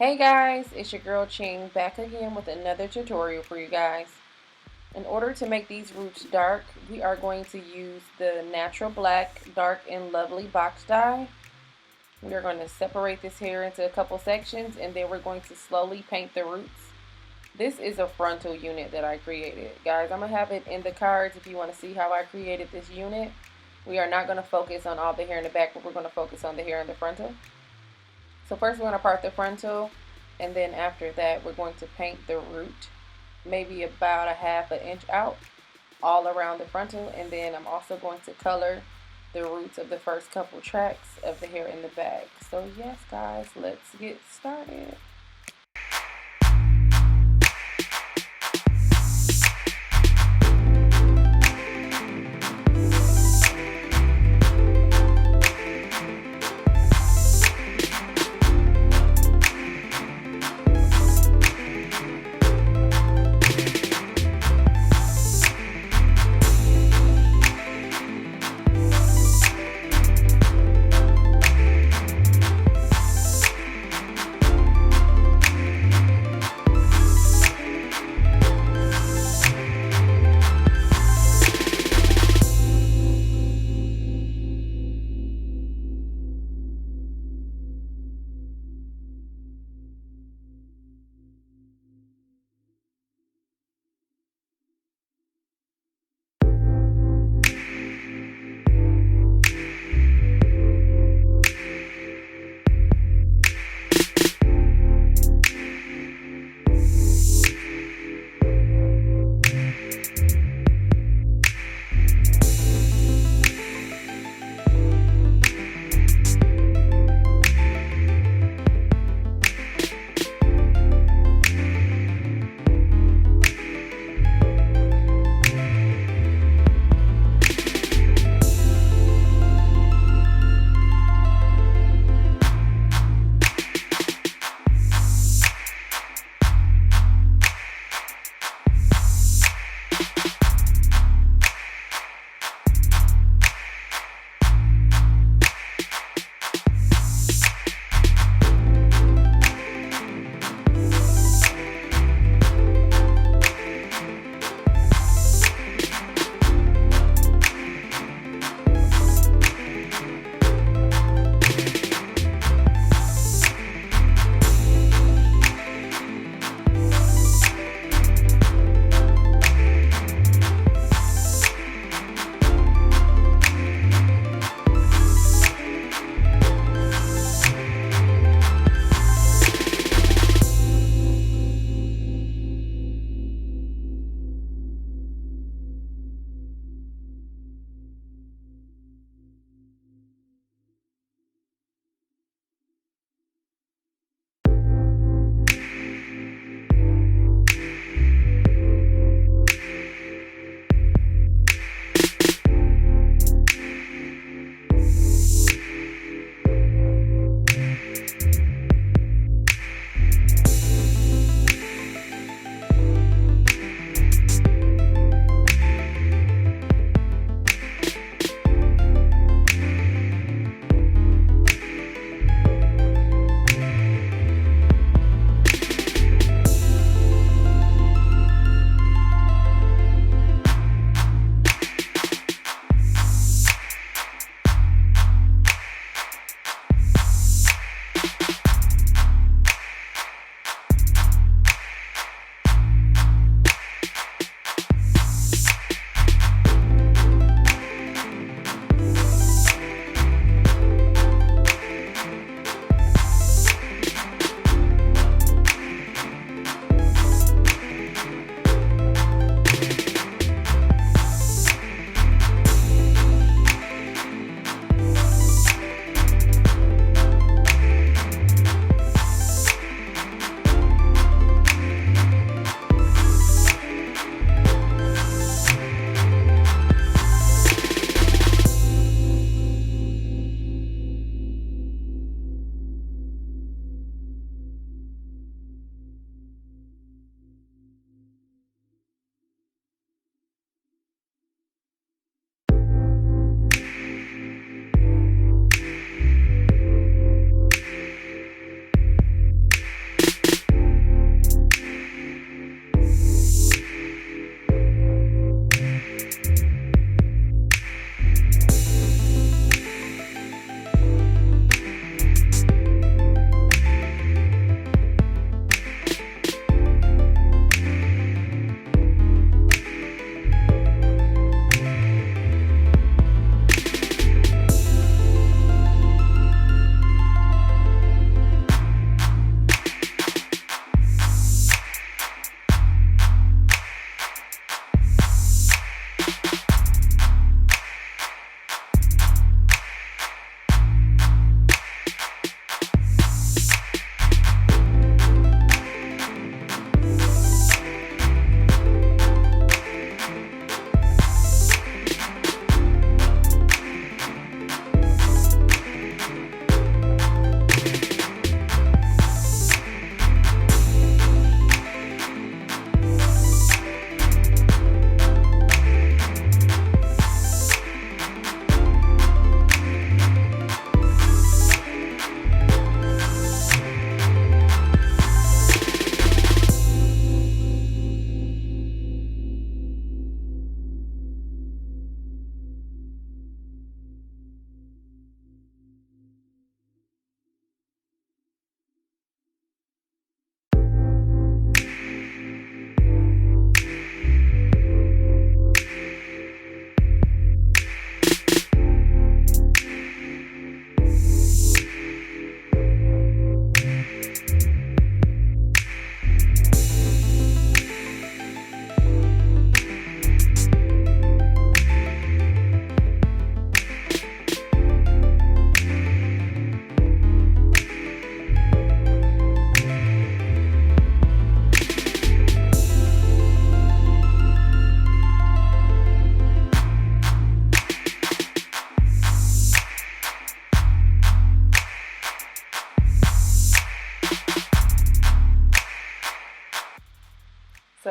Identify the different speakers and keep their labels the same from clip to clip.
Speaker 1: Hey guys, it's your girl Ching back again with another tutorial for you guys. In order to make these roots dark, we are going to use the natural black dark and lovely box dye. We are going to separate this hair into a couple sections and then we're going to slowly paint the roots. This is a frontal unit that I created. Guys, I'm going to have it in the cards if you want to see how I created this unit. We are not going to focus on all the hair in the back, but we're going to focus on the hair in the frontal. So first we're going to part the frontal, and then after that we're going to paint the root maybe about a half an inch out all around the frontal, and then I'm also going to color the roots of the first couple tracks of the hair in the back. So yes guys, let's get started.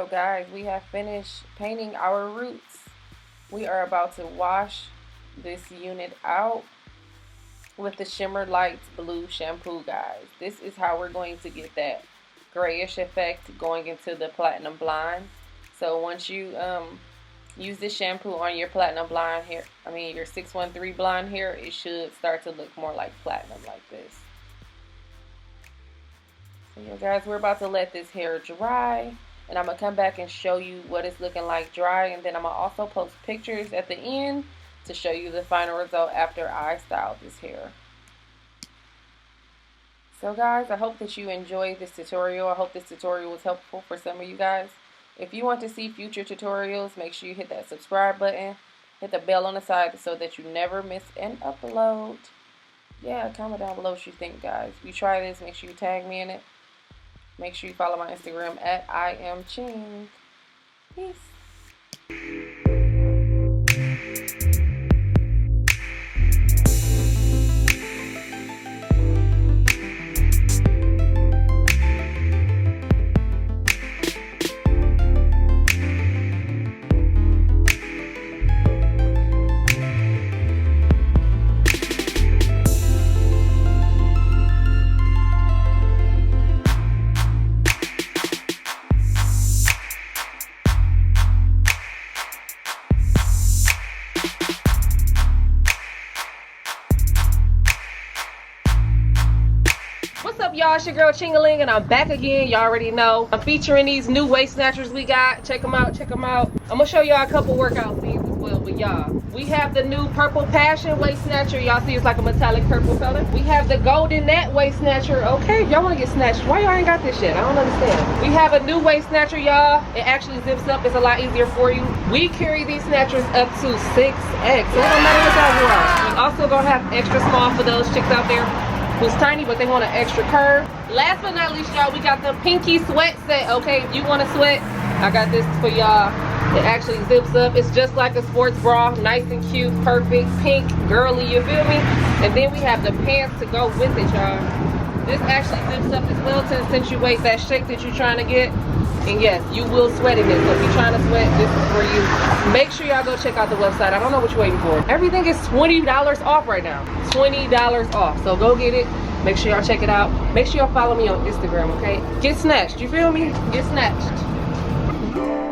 Speaker 1: So guys, we have finished painting our roots. We are about to wash this unit out with the Shimmer Lights Blue shampoo, guys. This is how we're going to get that grayish effect going into the platinum blonde. So once you use this shampoo on your platinum blonde hair, your 613 blonde hair, it should start to look more like platinum like this. So yeah, guys, we're about to let this hair dry, and I'm gonna come back and show you what it's looking like dry, and then I'm gonna also post pictures at the end to show you the final result after I style this hair. So guys, I hope that you enjoyed this tutorial. I hope this tutorial was helpful for some of you guys. If you want to see future tutorials, make sure you hit that subscribe button, hit the bell on the side so that you never miss an upload. Yeah, comment down below what you think, guys. If you try this, make sure you tag me in it. Make sure you follow my Instagram at I am Ching. Peace. What's up, y'all? It's your girl Chingaling, and I'm back again. Y'all already know I'm featuring these new waist snatchers we got. Check them out, check them out. I'm gonna show y'all a couple workout scenes as well. But y'all, we have the new Purple Passion waist snatcher. Y'all see it's like a metallic purple color. We have the Golden Net waist snatcher. Okay, if y'all want to get snatched, why y'all ain't got this shit? I don't understand. We have a new waist snatcher, y'all. It actually zips up. It's a lot easier for you. We carry these snatchers up to 6X, so it don't matter what size you are. We also gonna have extra small for those chicks out there who's tiny but they want an extra curve. Last but not least, y'all, we got the Pinky Sweat Set. Okay, if you want to sweat, I got this for y'all. It actually zips up. It's just like a sports bra, nice and cute, perfect, pink, girly, you feel me? And then we have the pants to go with it, y'all. This actually zips up as well to accentuate that shape that you're trying to get. And yes, you will sweat in this. So if you're trying to sweat, this is for you. Make sure y'all go check out the website. I don't know what you're waiting for. Everything is $20 off right now. $20 off. So go get it. Make sure y'all check it out. Make sure y'all follow me on Instagram, okay? Get snatched. You feel me? Get snatched.